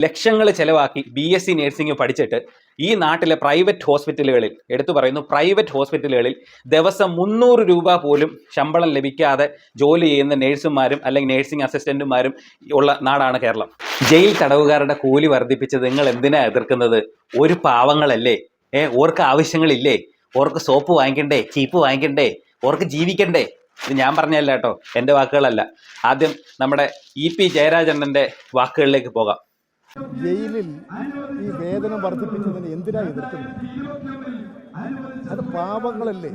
ലക്ഷങ്ങൾ ചെലവാക്കി BSc nursing പഠിച്ചിട്ട് ഈ നാട്ടിലെ പ്രൈവറ്റ് ഹോസ്പിറ്റലുകളിൽ, എടുത്തു പറയുന്നു പ്രൈവറ്റ് ഹോസ്പിറ്റലുകളിൽ ദിവസം 300 രൂപ പോലും ശമ്പളം ലഭിക്കാതെ ജോലി ചെയ്യുന്ന നേഴ്സുമാരും അല്ലെങ്കിൽ നേഴ്സിംഗ് അസിസ്റ്റന്റുമാരും ഉള്ള നാടാണ് കേരളം. ജയിൽ തടവുകാരുടെ കൂലി വർദ്ധിപ്പിച്ചത് നിങ്ങൾ എന്തിനാ എതിർക്കുന്നത്? ഒരു പാവങ്ങളല്ലേ, ഓർക്ക് ആവശ്യങ്ങളില്ലേ? ഓർക്ക് സോപ്പ് വാങ്ങിക്കണ്ടേ, ചീപ്പ് വാങ്ങിക്കണ്ടേ, ഓർക്ക് ജീവിക്കണ്ടേ? ഇത് ഞാൻ പറഞ്ഞല്ല കേട്ടോ, എൻ്റെ വാക്കുകളല്ല. ആദ്യം നമ്മുടെ EP ജയരാജണ്ണൻ്റെ വാക്കുകളിലേക്ക് പോകാം. ജയിലിൽ ഈ വേതനം വർദ്ധിപ്പിച്ചതിന് എന്തിനാ എതിർക്കുന്നത്? അത് പാവങ്ങളല്ലേ.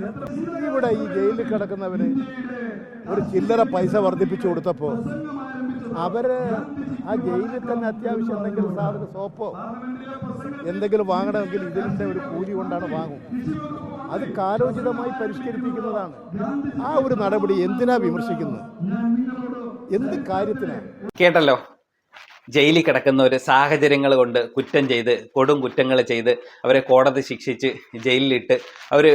ഇവിടെ ഈ ജയിലിൽ കിടക്കുന്നവര് ഒരു ചില്ലറ പൈസ വർദ്ധിപ്പിച്ചു കൊടുത്തപ്പോൾ അവര് ആ ജയിലിൽ തന്നെ അത്യാവശ്യം എന്തെങ്കിലും സാധനം, സോപ്പോ എന്തെങ്കിലും വാങ്ങണമെങ്കിൽ ഇതിൻ്റെ ഒരു കൂലി കൊണ്ടാണ് വാങ്ങും. അത് കാലോചിതമായി പരിഷ്കരിപ്പിക്കുന്നതാണ്. ആ ഒരു നടപടി എന്തിനാ വിമർശിക്കുന്നത്? എന്ത് കാര്യത്തിനാണ്? കേട്ടല്ലോ, ജയിലിൽ കിടക്കുന്നവർ സാഹചര്യങ്ങൾ കൊണ്ട് കുറ്റം ചെയ്ത്, കൊടും കുറ്റങ്ങൾ ചെയ്ത് അവരെ കോടതി ശിക്ഷിച്ച് ജയിലിലിട്ട് അവർ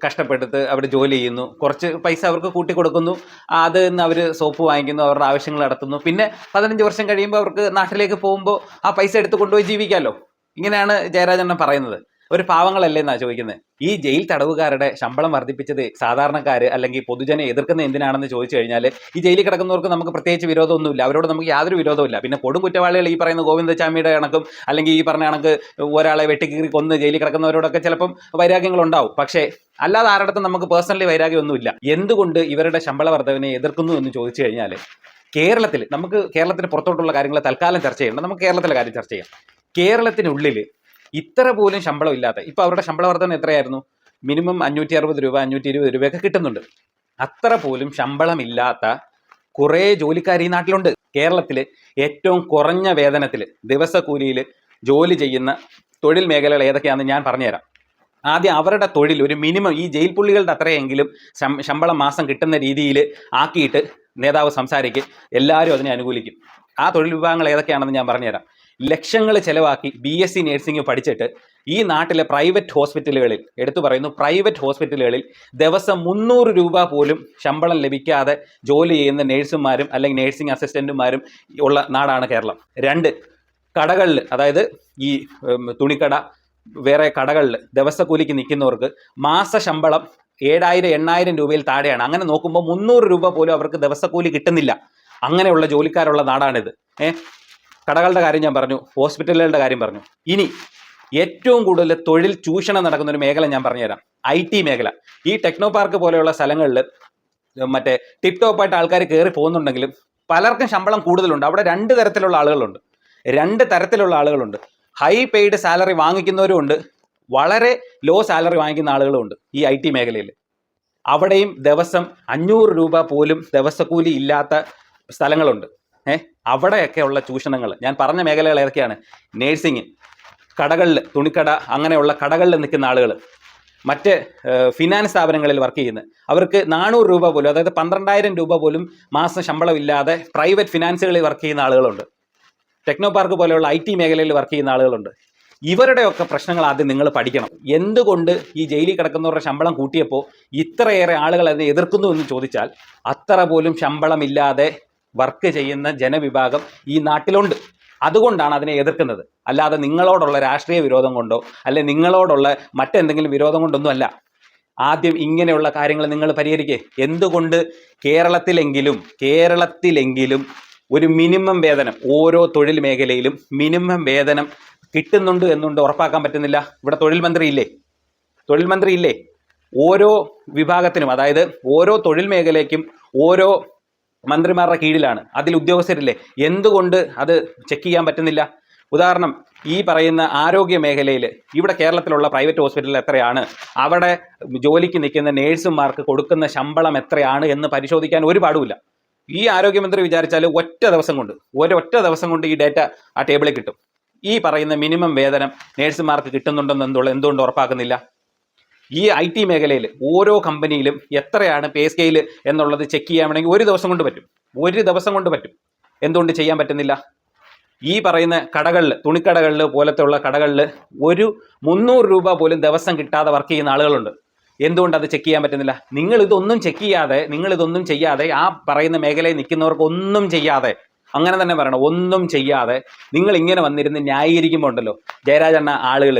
കഷ്ടപ്പെടുത്ത് അവർ ജോലി ചെയ്യുന്നു, കുറച്ച് പൈസ അവർക്ക് കൂട്ടിക്കൊടുക്കുന്നു, അത് നിന്ന് അവർ സോപ്പ് വാങ്ങിക്കുന്നു, അവരുടെ ആവശ്യങ്ങൾ നടത്തുന്നു. പിന്നെ 15 വർഷം കഴിയുമ്പോൾ അവർക്ക് നാട്ടിലേക്ക് പോകുമ്പോൾ ആ പൈസ എടുത്ത് കൊണ്ടുപോയി ജീവിക്കാമല്ലോ. ഇങ്ങനെയാണ് ജയരാജണ്ണൻ പറയുന്നത്. ഒരു പാവങ്ങളല്ലേ എന്നാണ് ചോദിക്കുന്നത്. ഈ ജയിൽ തടവുകാരുടെ ശമ്പളം വർദ്ധിപ്പിച്ചത് സാധാരണക്കാർ അല്ലെങ്കിൽ പൊതുജനം എതിർക്കുന്ന എന്തിനാണെന്ന് ചോദിച്ചു കഴിഞ്ഞാൽ, ഈ ജയിലിൽ കിടക്കുന്നവർക്ക് നമുക്ക് പ്രത്യേകിച്ച് വിരോധമൊന്നുമില്ല, അവരോട് നമുക്ക് യാതൊരു വിരോധമില്ല. പിന്നെ കൊടും കുറ്റവാളികൾ, ഈ പറയുന്ന ഗോവിന്ദച്ചാമിയുടെ കണക്കും അല്ലെങ്കിൽ ഈ പറഞ്ഞ കണക്ക് ഒരാളെ വെട്ടിക്കീറി കൊന്ന് ജയിലിൽ കിടക്കുന്നവരോടൊക്കെ ചിലപ്പം വൈരാഗ്യങ്ങളുണ്ടാവും. പക്ഷേ അല്ലാതെ ആരുടെടുത്തും നമുക്ക് പേഴ്സണലി വൈരാഗ്യമൊന്നുമില്ല. എന്തുകൊണ്ട് ഇവരുടെ ശമ്പള വർദ്ധവിനെ എതിർക്കുന്നു എന്ന് ചോദിച്ചു കഴിഞ്ഞാൽ, കേരളത്തിന് പുറത്തോട്ടുള്ള കാര്യങ്ങൾ തൽക്കാലം ചർച്ച ചെയ്യേണ്ട, നമുക്ക് കേരളത്തിലെ കാര്യം ചർച്ച ചെയ്യാം. കേരളത്തിനുള്ളിൽ ഇത്ര പോലും ശമ്പളം ഇല്ലാത്ത, ഇപ്പോൾ അവരുടെ ശമ്പള വർധന എത്രയായിരുന്നു? മിനിമം 560 രൂപ 520 രൂപയൊക്കെ കിട്ടുന്നുണ്ട്. അത്ര പോലും ശമ്പളമില്ലാത്ത കുറേ ജോലിക്കാർ ഈ നാട്ടിലുണ്ട്. കേരളത്തിൽ ഏറ്റവും കുറഞ്ഞ വേതനത്തിൽ ദിവസക്കൂലിയിൽ ജോലി ചെയ്യുന്ന തൊഴിൽ മേഖലകൾ ഏതൊക്കെയാണെന്ന് ഞാൻ പറഞ്ഞുതരാം. ആദ്യം അവരുടെ തൊഴിൽ ഒരു മിനിമം, ഈ ജയിൽ പുള്ളികളുടെ അത്രയെങ്കിലും ശമ്പളം മാസം കിട്ടുന്ന രീതിയിൽ ആക്കിയിട്ട് നേതാവ് സംസാരിക്കും, എല്ലാവരും അതിനെ അനുകൂലിക്കും. ആ തൊഴിൽ വിഭാഗങ്ങൾ ഏതൊക്കെയാണെന്ന് ഞാൻ പറഞ്ഞുതരാം. ലക്ഷങ്ങൾ ചെലവാക്കി BSc നേഴ്സിംഗ് പഠിച്ചിട്ട് ഈ നാട്ടിലെ പ്രൈവറ്റ് ഹോസ്പിറ്റലുകളിൽ, എടുത്തു പറയുന്നു പ്രൈവറ്റ് ഹോസ്പിറ്റലുകളിൽ ദിവസം 300 രൂപ പോലും ശമ്പളം ലഭിക്കാതെ ജോലി ചെയ്യുന്ന നേഴ്സുമാരും അല്ലെങ്കിൽ നേഴ്സിംഗ് അസിസ്റ്റന്റുമാരും ഉള്ള നാടാണ് കേരളം. 2, കടകളിൽ, അതായത് ഈ തുണിക്കട, വേറെ കടകളിൽ ദിവസക്കൂലിക്ക് നിൽക്കുന്നവർക്ക് മാസ ശമ്പളം 7000-8000 രൂപയിൽ താഴെയാണ്. അങ്ങനെ നോക്കുമ്പോൾ 300 രൂപ പോലും അവർക്ക് ദിവസക്കൂലി കിട്ടുന്നില്ല. അങ്ങനെയുള്ള ജോലിക്കാരുള്ള നാടാണിത്. കടകളുടെ കാര്യം ഞാൻ പറഞ്ഞു, ഹോസ്പിറ്റലുകളുടെ കാര്യം പറഞ്ഞു. ഇനി ഏറ്റവും കൂടുതൽ തൊഴിൽ ചൂഷണം നടക്കുന്ന ഒരു മേഖല ഞാൻ പറഞ്ഞുതരാം, IT മേഖല. ഈ ടെക്നോ പാർക്ക് പോലെയുള്ള സ്ഥലങ്ങളിൽ മറ്റേ ടിപ് ടോപ്പായിട്ട് ആൾക്കാർ കയറി പോകുന്നുണ്ടെങ്കിലും പലർക്കും ശമ്പളം കൂടുതലുണ്ട്. അവിടെ 2 തരത്തിലുള്ള ആളുകളുണ്ട്. ഹൈ പെയ്ഡ് സാലറി വാങ്ങിക്കുന്നവരും ഉണ്ട്, വളരെ ലോ സാലറി വാങ്ങിക്കുന്ന ആളുകളും ഉണ്ട് ഈ IT മേഖലയിൽ. അവിടെയും ദിവസം 500 രൂപ പോലും ദിവസക്കൂലി ഇല്ലാത്ത സ്ഥലങ്ങളുണ്ട്. അവിടെയൊക്കെ ഉള്ള ചൂഷണങ്ങൾ ഞാൻ പറഞ്ഞ മേഖലകൾ ഏതൊക്കെയാണ്? നേഴ്സിംഗ്, കടകളിൽ, തുണിക്കട, അങ്ങനെയുള്ള കടകളിൽ നിൽക്കുന്ന ആളുകൾ, മറ്റ് ഫിനാൻസ് സ്ഥാപനങ്ങളിൽ വർക്ക് ചെയ്യുന്ന അവർക്ക് 400 രൂപ പോലും, അതായത് 12,000 രൂപ പോലും മാസം ശമ്പളമില്ലാതെ പ്രൈവറ്റ് ഫിനാൻസുകളിൽ വർക്ക് ചെയ്യുന്ന ആളുകളുണ്ട്. ടെക്നോ പാർക്ക് പോലെയുള്ള IT മേഖലയിൽ വർക്ക് ചെയ്യുന്ന ആളുകളുണ്ട്. ഇവരുടെയൊക്കെ പ്രശ്നങ്ങൾ ആദ്യം നിങ്ങൾ പഠിക്കണം. എന്തുകൊണ്ട് ഈ ജയിലിൽ കിടക്കുന്നവരുടെ ശമ്പളം കൂട്ടിയപ്പോൾ ഇത്രയേറെ ആളുകൾ അതിനെ എതിർക്കുന്നു എന്ന് ചോദിച്ചാൽ, അത്ര പോലും ശമ്പളമില്ലാതെ വർക്ക് ചെയ്യുന്ന ജനവിഭാഗം ഈ നാട്ടിലുണ്ട്. അതുകൊണ്ടാണ് അതിനെ എതിർക്കുന്നത്. അല്ലാതെ നിങ്ങളോടുള്ള രാഷ്ട്രീയ വിരോധം കൊണ്ടോ അല്ലെങ്കിൽ നിങ്ങളോടുള്ള മറ്റെന്തെങ്കിലും വിരോധം കൊണ്ടൊന്നും അല്ല. ആദ്യം ഇങ്ങനെയുള്ള കാര്യങ്ങൾ നിങ്ങൾ പരിഹരിക്കുക. എന്തുകൊണ്ട് കേരളത്തിലെങ്കിലും ഒരു മിനിമം വേതനം, ഓരോ തൊഴിൽ മേഖലയിലും മിനിമം വേതനം കിട്ടുന്നുണ്ട് എന്നുകൊണ്ട് ഉറപ്പാക്കാൻ പറ്റുന്നില്ല? ഇവിടെ തൊഴിൽ മന്ത്രി ഇല്ലേ? ഓരോ വിഭാഗത്തിനും, അതായത് ഓരോ തൊഴിൽ മേഖലയ്ക്കും ഓരോ മന്ത്രിമാരുടെ കീഴിലാണ്, അതിൽ ഉദ്യോഗസ്ഥരില്ലേ? എന്തുകൊണ്ട് അത് ചെക്ക് ചെയ്യാൻ പറ്റുന്നില്ല? ഉദാഹരണം, ഈ പറയുന്ന ആരോഗ്യ മേഖലയിൽ ഇവിടെ കേരളത്തിലുള്ള പ്രൈവറ്റ് ഹോസ്പിറ്റലിൽ എത്രയാണ്, അവിടെ ജോലിക്ക് നിൽക്കുന്ന നേഴ്സുമാർക്ക് കൊടുക്കുന്ന ശമ്പളം എത്രയാണ് എന്ന് പരിശോധിക്കാൻ ഒരു പാടുമില്ല. ഈ ആരോഗ്യമന്ത്രി വിചാരിച്ചാൽ ഒരൊറ്റ ദിവസം കൊണ്ട് ഈ ഡേറ്റ ആ ടേബിളിൽ കിട്ടും. ഈ പറയുന്ന മിനിമം വേതനം നേഴ്സുമാർക്ക് കിട്ടുന്നുണ്ടെന്ന് എന്തുകൊണ്ട് ഉറപ്പാക്കുന്നില്ല? ഈ IT മേഖലയിൽ ഓരോ കമ്പനിയിലും എത്രയാണ് പേ സ്കെയിൽ എന്നുള്ളത് ചെക്ക് ചെയ്യാൻ വേണമെങ്കിൽ ഒരു ദിവസം കൊണ്ട് പറ്റും. എന്തുകൊണ്ട് ചെയ്യാൻ പറ്റുന്നില്ല? ഈ പറയുന്ന കടകളിൽ, തുണിക്കടകളിൽ പോലത്തെ ഉള്ള കടകളിൽ ഒരു 300 രൂപ പോലും ദിവസം കിട്ടാതെ വർക്ക് ചെയ്യുന്ന ആളുകളുണ്ട്. എന്തുകൊണ്ട് അത് ചെക്ക് ചെയ്യാൻ പറ്റുന്നില്ല? നിങ്ങളിതൊന്നും ചെയ്യാതെ, ആ പറയുന്ന മേഖലയിൽ നിൽക്കുന്നവർക്ക് ഒന്നും ചെയ്യാതെ അങ്ങനെ തന്നെ പറയണം. ഒന്നും ചെയ്യാതെ നിങ്ങൾ ഇങ്ങനെ വന്നിരുന്ന് ന്യായീകരിക്കുമ്പോൾ ഉണ്ടല്ലോ, ജയരാജണ്ണ ആളുകൾ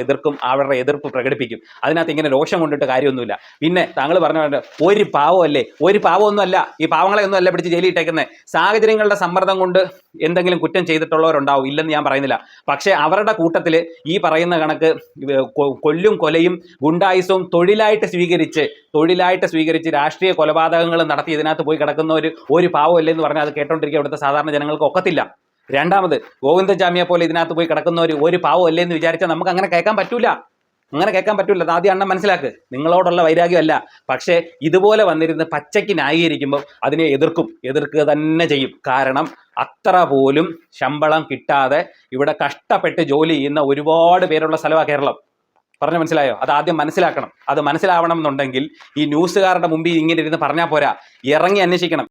എതിർക്കും, അവരുടെ എതിർപ്പ് പ്രകടിപ്പിക്കും. അതിനകത്ത് ഇങ്ങനെ രോഷം കൊണ്ടിട്ട് കാര്യമൊന്നുമില്ല. പിന്നെ താങ്കൾ പറഞ്ഞ ഒരു പാവമല്ലേ, ഒരു പാവമൊന്നും അല്ല, ഈ പാവങ്ങളെ ഒന്നും അല്ല പിടിച്ച് ജയിലിൽ ഇട്ടേക്കുന്നത്. സാഹചര്യങ്ങളുടെ സമ്മർദ്ദം കൊണ്ട് എന്തെങ്കിലും കുറ്റം ചെയ്തിട്ടുള്ളവരുണ്ടാവും, ഇല്ലെന്ന് ഞാൻ പറയുന്നില്ല. പക്ഷേ അവരുടെ കൂട്ടത്തിൽ ഈ പറയുന്ന കണക്ക് കൊല്ലും കൊലയും ഗുണ്ടായുസവും തൊഴിലായിട്ട് സ്വീകരിച്ച് രാഷ്ട്രീയ കൊലപാതകങ്ങൾ നടത്തി ഇതിനകത്ത് പോയി കിടക്കുന്ന ഒരു പാവമല്ലേ എന്ന് പറഞ്ഞാൽ അത് കേട്ടോണ്ടിരിക്കുക ഇവിടുത്തെ സാധാരണ ജനങ്ങൾക്ക് ഒക്കത്തില്ല. രണ്ടാമത്, ഗോവിന്ദചാമിയെ പോലെ ഇതിനകത്ത് പോയി കിടക്കുന്ന ഒരു പാവമല്ലേ എന്ന് വിചാരിച്ചാൽ നമുക്ക് അങ്ങനെ കേൾക്കാൻ പറ്റൂല. അത് ആദ്യം അണ്ണൻ മനസ്സിലാക്ക്. നിങ്ങളോടുള്ള വൈരാഗ്യമല്ല, പക്ഷേ ഇതുപോലെ വന്നിരുന്ന് പച്ചയ്ക്ക് ന്യായീകരിക്കുമ്പോൾ അതിനെ എതിർക്കുക തന്നെ ചെയ്യും. കാരണം അത്ര പോലും ശമ്പളം കിട്ടാതെ ഇവിടെ കഷ്ടപ്പെട്ട് ജോലി ചെയ്യുന്ന ഒരുപാട് പേരുള്ള സ്ഥലമാണ് കേരളം. പറഞ്ഞു മനസ്സിലായോ? അത് ആദ്യം മനസ്സിലാക്കണം. അത് മനസ്സിലാവണം എന്നുണ്ടെങ്കിൽ ഈ ന്യൂസുകാരുടെ മുമ്പിൽ ഇങ്ങനെ ഇരുന്ന് പറഞ്ഞാൽ പോരാ, ഇറങ്ങി അന്വേഷിക്കണം.